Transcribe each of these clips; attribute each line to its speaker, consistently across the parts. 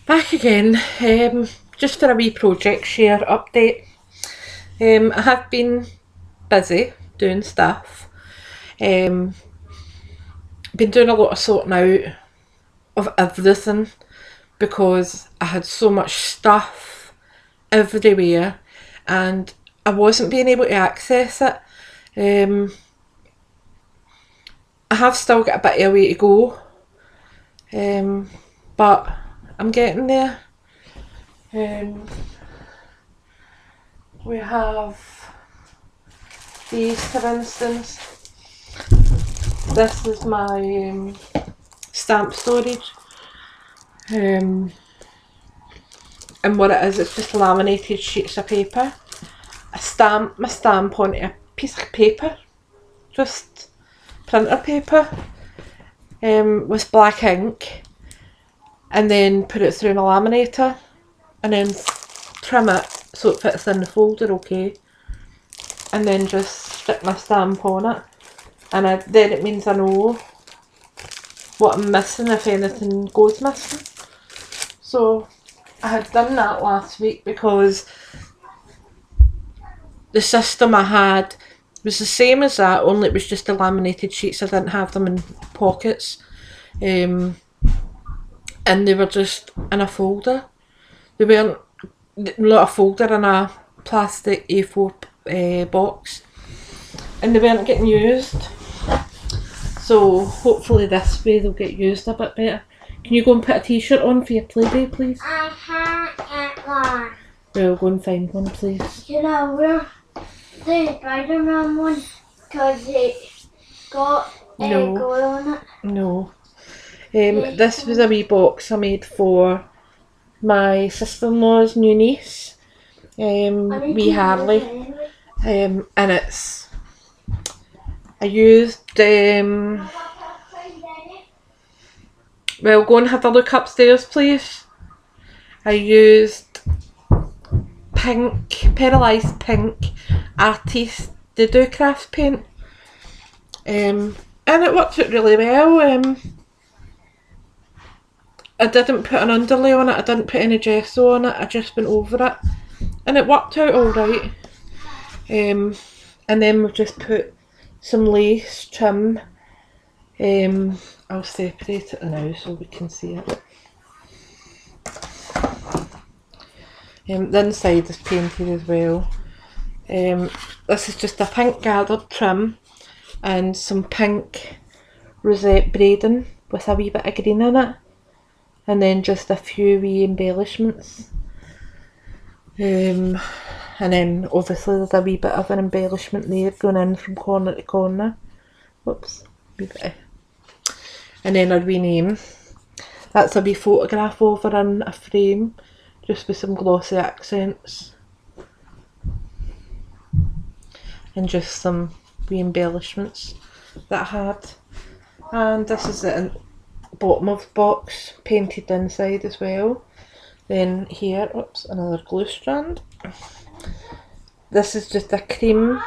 Speaker 1: Back again, just for a wee project share update. I have been busy doing stuff. Been doing a lot of sorting out of everything because I had so much stuff everywhere and I wasn't being able to access it. I have still got a bit of a way to go, but I'm getting there. We have these, for instance. This is my stamp storage, and what it is, it's just laminated sheets of paper. I stamp my stamp onto a piece of paper, just printer paper, with black ink, and then put it through a laminator and then trim it so it fits in the folder okay, and then just stick my stamp on it, and then it means I know what I'm missing if anything goes missing. So I had done that last week because the system I had was the same as that, only it was just the laminated sheets. I didn't have them in pockets, and they were just in a folder. They weren't not a folder, in a plastic A4 box, and they weren't getting used. So hopefully this way they'll get used a bit better. Can you go and put a t-shirt on for your play day, please?
Speaker 2: I can't get one.
Speaker 1: We'll go and find one, please.
Speaker 2: You know, we're the Spider-Man one because it got glue on it.
Speaker 1: No. This was a wee box I made for my sister-in-law's new niece, wee Harley, and it's, I used, well, go and have a look upstairs please. I used pink, Perlized pink Artiste de Deux Crafts paint, and it worked out really well. I didn't put an underlay on it, I didn't put any gesso on it, I just went over it and it worked out alright. And then we've just put some lace trim. I'll separate it now so we can see it. The inside is painted as well. This is just a pink gathered trim and some pink rosette braiding with a wee bit of green in it, and then just a few wee embellishments. And then obviously there's a wee bit of an embellishment there going in from corner to corner. Whoops, wee bit. And then our wee name. That's a wee photograph over in a frame, just with some glossy accents. And just some wee embellishments that I had. And this is the bottom of the box, painted inside as well. Then here, oops, another glue strand. This is just a cream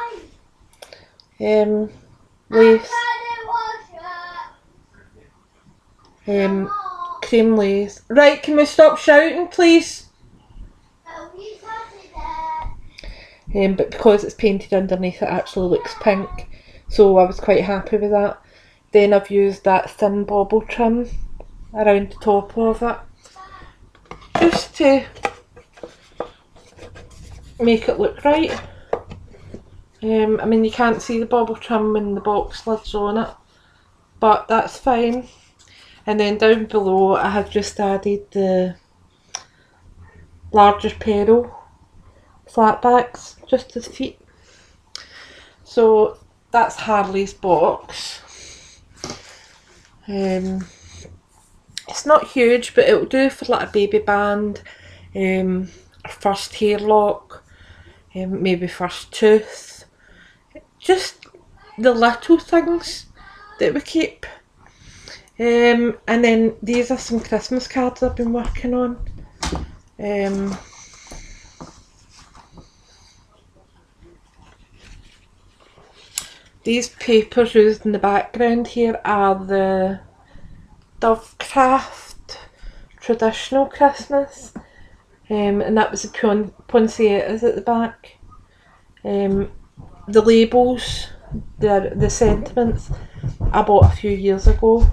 Speaker 1: lace. Cream lace. Right, can we stop shouting please? But because it's painted underneath, it actually looks pink, so I was quite happy with that. Then I've used that thin bobble trim around the top of it, just to make it look right. I mean, you can't see the bobble trim when the box lid's on it, but that's fine. And then down below I have just added the larger Peril flat backs just to the feet. So that's Harley's box. It's not huge, but it'll do for like a baby band, a first hair lock, maybe first tooth, just the little things that we keep. And then these are some Christmas cards I've been working on. These papers used in the background here are the Dovecraft traditional Christmas, and that was the poinsettias at the back. The labels, the sentiments, I bought a few years ago.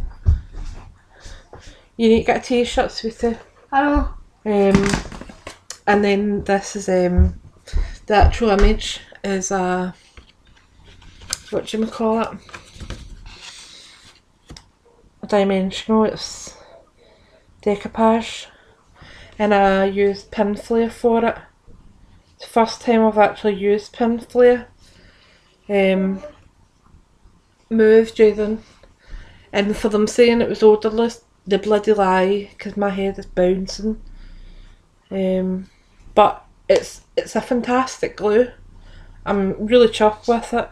Speaker 1: You need to get a t-shirt, sweetie.
Speaker 2: I know.
Speaker 1: And then this is the actual image is a, what do you call it? A dimensional. It's decoupage, and I used Pinflair for it. It's the first time I've actually used Pinflair. Move, Jaden. And for them saying it was odourless, the bloody lie, because my head is bouncing. But it's a fantastic glue. I'm really chuffed with it.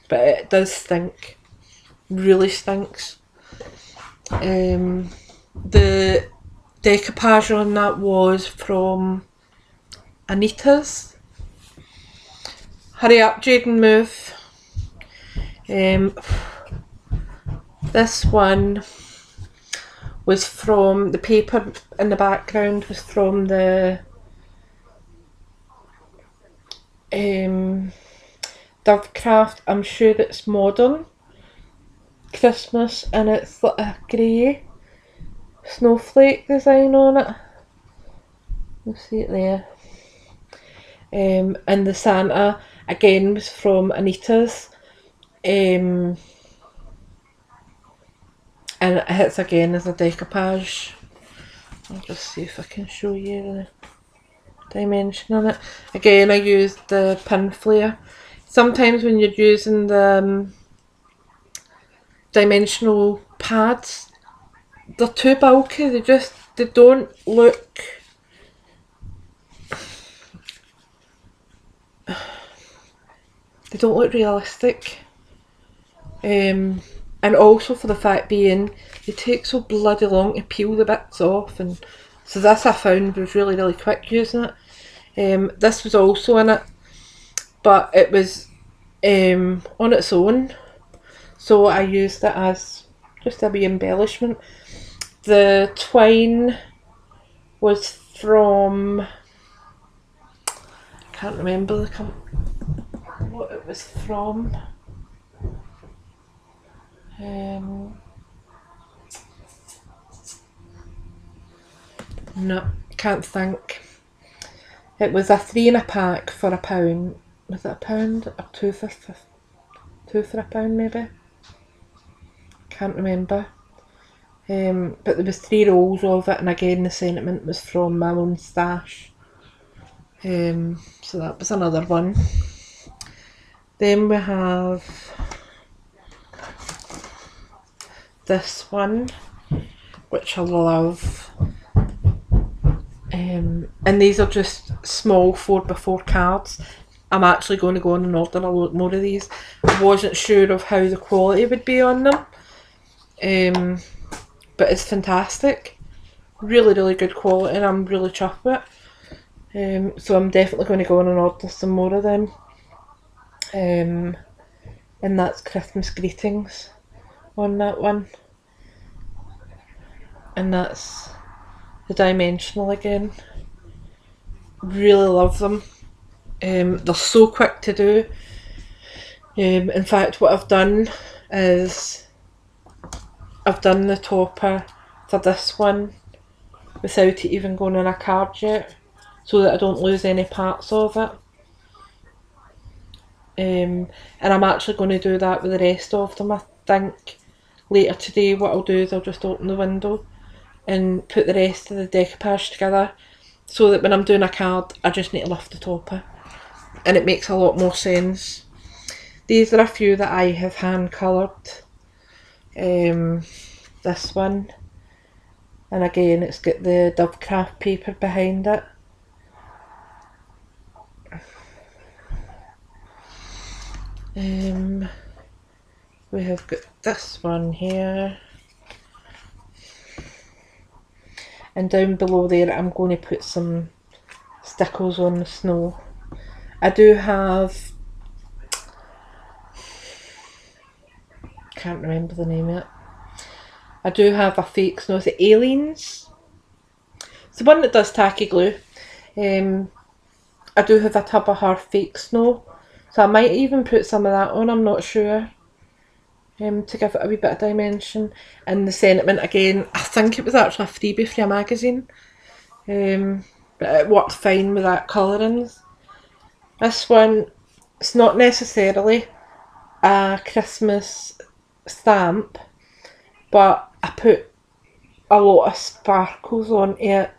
Speaker 1: But it does stink. Really stinks. The decoupage on that was from Anita's. Hurry up, Jaden, move. This one was from, the paper in the background was from the Dovecraft. I'm sure it's Modern Christmas, and it's like a grey snowflake design on it. You'll see it there. And the Santa again was from Anita's. And it hits again as a decoupage. I'll just see if I can show you the dimension on it. Again, I used the Pinflair. Sometimes when you're using the dimensional pads, they're too bulky. They don't look, they don't look realistic. And also for the fact being, they take so bloody long to peel the bits off, and so this I found was really quick using it. This was also in it, but it was on its own, so I used it as just a wee embellishment. The twine was from, I can't remember what it was from. No, can't think. It was a 3 in a pack for £1. Was it £1 or two for £1 maybe? Can't remember. But there was 3 rolls of it, and again the sentiment was from my own stash. So that was another one. Then we have this one, which I love. And these are just small 4x4 cards. I'm actually going to go on and order a lot more of these. I wasn't sure of how the quality would be on them. But it's fantastic. Really good quality, and I'm really chuffed with it. So I'm definitely going to go on and order some more of them. And that's Christmas greetings on that one. And that's the dimensional again. Really love them. They're so quick to do. In fact, what I've done is I've done the topper for this one without it even going on a card yet, so that I don't lose any parts of it. And I'm actually going to do that with the rest of them. I think later today what I'll do is I'll just open the window and put the rest of the decoupage together, so that when I'm doing a card I just need to lift the topper, and it makes a lot more sense. These are a few that I have hand coloured. This one, and again it's got the Dovecraft paper behind it. We have got this one here, and down below there I'm going to put some stickles on the snow. I do have, can't remember the name of it, I do have a fake snow. Is it Aliens? It's the one that does tacky glue. I do have a tub of her fake snow, so I might even put some of that on, I'm not sure, to give it a wee bit of dimension. And the sentiment again, I think it was actually a freebie for a magazine, but it worked fine with that colourings. This one, it's not necessarily a Christmas stamp, but I put a lot of sparkles on it,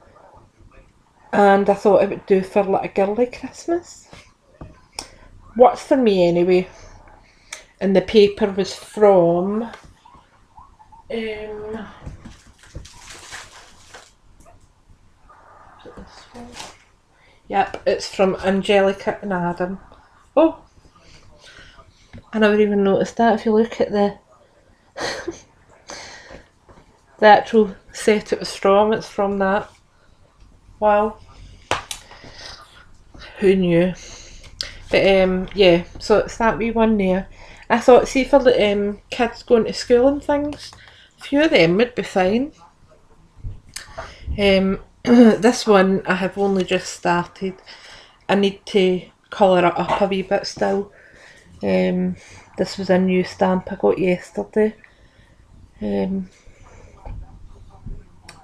Speaker 1: and I thought it would do for like a girly Christmas. Works for me anyway. And the paper was from yep, it's from Angelica and Adam. Oh, I never even noticed that. If you look at the the actual set it was from, it's from that. Wow, who knew? But yeah, so it's that wee one there. I thought, see, for the kids going to school and things, a few of them would be fine. This one I have only just started. I need to colour it up a wee bit still. This was a new stamp I got yesterday. But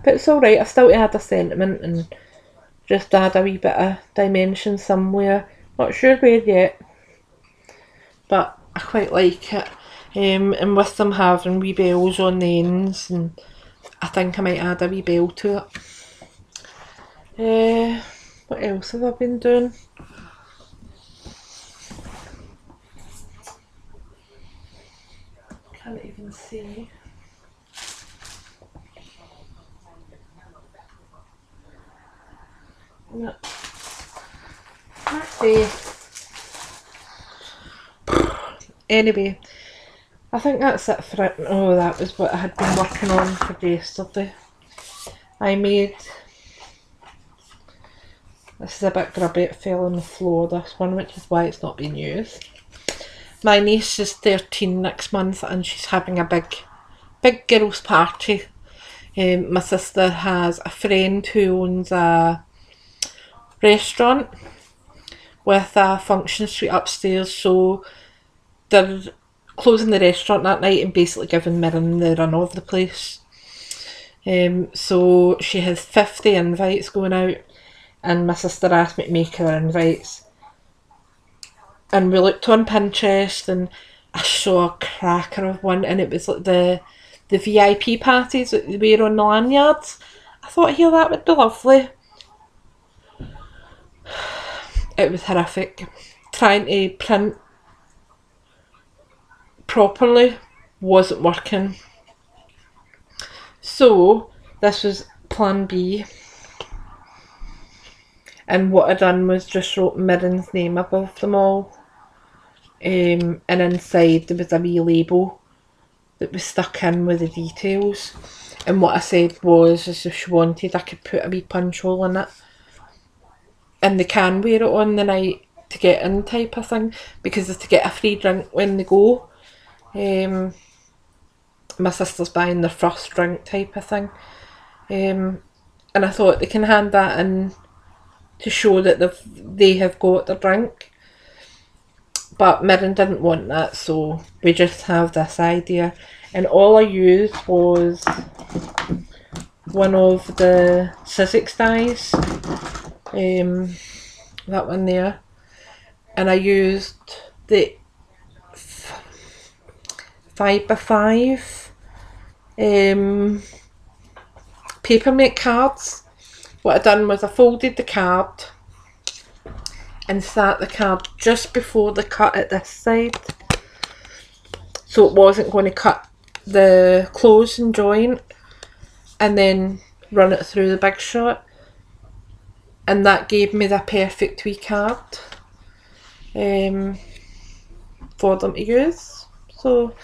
Speaker 1: it's alright, I still add a sentiment and just add a wee bit of dimension somewhere. Not sure where yet, but I quite like it. And with them having wee bells on the ends, and I think I might add a wee bell to it. What else have I been doing? Can't even see. No. Anyway, I think that's it for it. Oh, that was what I had been working on for yesterday. I made, this is a bit grubby, it fell on the floor, this one, which is why it's not being used. My niece is 13 next month and she's having a big girls' party. My sister has a friend who owns a restaurant with a function suite upstairs, so they're closing the restaurant that night and basically giving Mirren the run of the place. So she has 50 invites going out, and my sister asked me to make her invites. And we looked on Pinterest and I saw a cracker of one, and it was like the VIP parties that they wear on the lanyards. I thought, here, that would be lovely. It was horrific. Trying to print properly wasn't working. So this was plan B. And what I done was just wrote Mirren's name above them all. And inside there was a wee label that was stuck in with the details. And what I said was, if she wanted, I could put a wee punch hole in it. And they can wear it on the night to get in, type of thing, because it's to get a free drink when they go. My sister's buying their first drink, type of thing. And I thought they can hand that in to show that they have got their drink. But Mirren didn't want that, so we just have this idea. And all I used was one of the Sizzix dies. That one there, and I used the 5x5 Papermate cards. What I done was I folded the card and sat the card just before the cut at this side, so it wasn't going to cut the closing joint, and then run it through the Big Shot. And that gave me the perfect wee card for them to use. So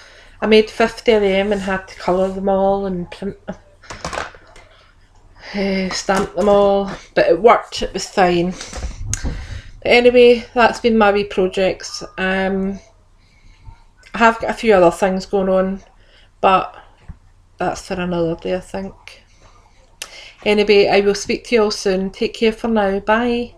Speaker 1: I made 50 of them and had to colour them all and print them, stamp them all, but it worked, it was fine. But anyway, that's been my wee projects. I have got a few other things going on, but that's for another day, I think. Anyway, I will speak to you all soon. Take care for now. Bye.